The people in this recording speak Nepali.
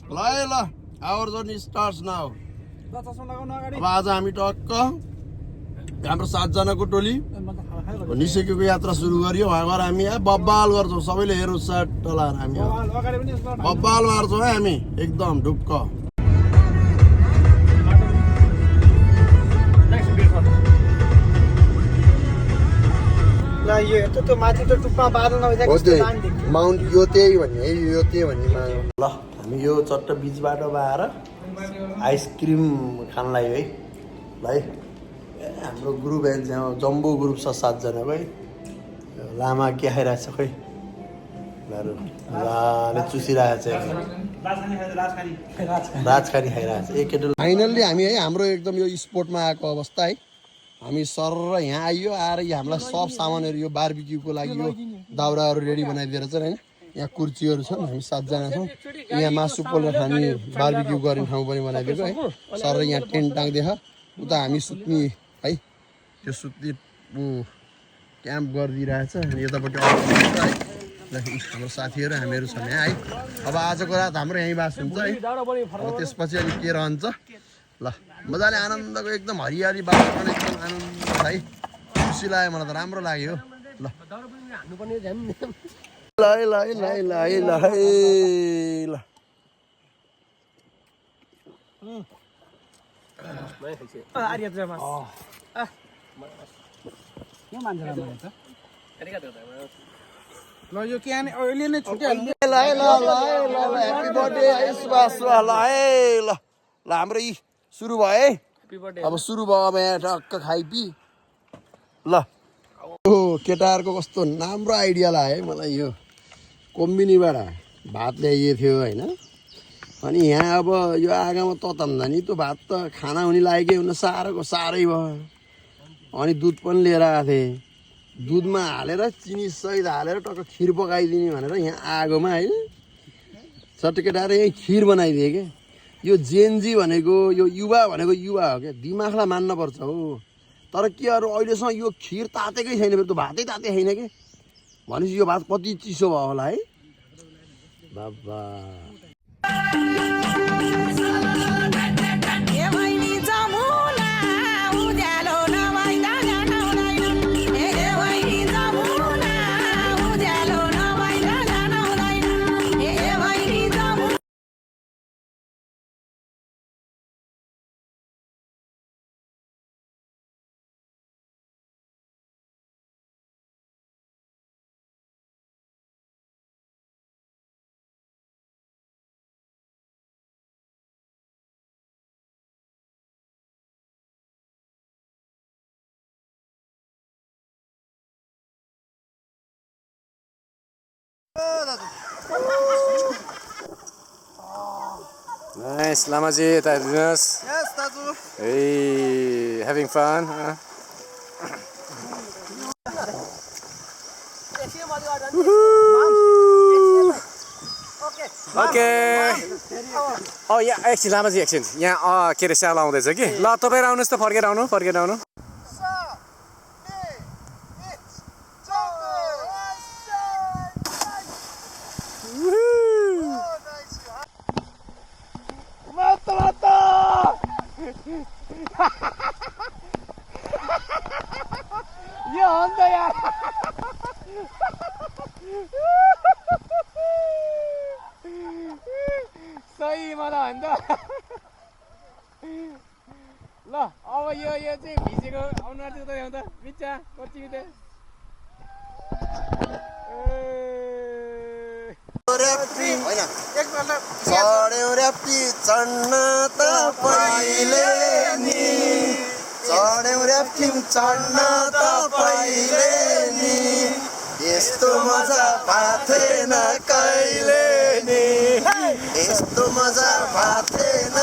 ल है ल आवर जर्नी स्टार्ट्स नाउ अब आज हामी टक्क हाम्रो 7 जनाको टोली निस्केको यात्रा सुरु गरियो वहाँ गएर हामी बब्बाल गर्छौँ सबैले हेर्नु सर्ट टलाएर हामी बब्बाल मार्छौँ है हामी एकदम ढुक्क माउन्ट यो त्यही भन्ने ल हामी यो चट्ट बिचबाट आएर आइसक्रिम खान लाग्यो है ल है हाम्रो ग्रुप जम्बो ग्रुप छ 7 जनाको है लामा के खाइरहेछ खै लाले चुसिरहेछ राजखारी खाइरहेछ एक केटो फाइनल्ली हामी है हाम्रो एकदम यो स्पोर्टमा आएको अवस्था है हामी सर यहाँ आइयो आएर हामीलाई सब सामानहरू यो बारबिक्यूको लागि यो दाउराहरू रेडी बनाइदिएर चाहिँ होइन यहाँ कुर्चीहरू छन् हामी 7 जना छौँ यहाँ मासु पोलेर खाने बारबिक्यू गर्ने ठाउँ पनि बनाइदिएको है सर यहाँ टेन्ट टाङ्दैछ उता हामी सुत्ने है त्यो सुत्ने क्याम्प गरिदिइरहेछ अनि यतापट्टि हाम्रो साथीहरू हामीहरू छन् यहाँ है अब आजको रात हाम्रो यहीँ बास हुन्छ है अब त्यसपछि अनि के रहन्छ ल मजाले आनन्दको एकदम हरियाली वातावरण एकदम आनन्द है खुसी लाग्यो मलाई त राम्रो लाग्यो ल ल ल ल ल ल ल हाम्रो यी सुरु भयो है अब सुरु भयो अब यहाँ टक्क खाइपी ल ओ केटाहरूको कस्तो राम्रो आइडिया लाग्यो है मलाई यो कोम्बिनीबाट भात ल्याइएको थियो होइन अनि यहाँ अब यो आगोमा तताउँदा नि त्यो भात त खाना हुने लागेकै हुन साह्रै भयो अनि दुध पनि लिएर आएको थिएँ दुधमा हालेर चिनी सहित हालेर टक्क खिर पकाइदिने भनेर यहाँ आगोमा है सट्ट केटाएर यहीँ खिर बनाइदिएँ क्या यो जेनजी भनेको यो युवा भनेको युवा हो क्या दिमागलाई मान्नुपर्छ हो तर के अरू अहिलेसम्म यो खिर तातेकै छैन फेरि त्यो भातै ताते छैन कि भनेपछि यो भात कति चिसो भयो होला है बाबा Nice, Lamaji, yata heर्नुस् Yes, दाजु Hey, having fun? Okay. Oh yeah, एकछिन लामाजी एकछिन यहाँ के अरे स्याल आउँदैछ कि ल तपाईहरु आउनुस् त फर्केर आउनु यो अन्त यार सही मलाई भन्दा ल अब यो चाहिँ भिजेको अनुहार चाहिँ उता आउँदा बिचा कति बिते चढ्यौ र्याप्पी चढ्न त पहिले नि चढ्यौ र्याप्पी चढ्न त पहिले नि यस्तो मजा पाथेन कहिले नि यस्तो मजा पाथेन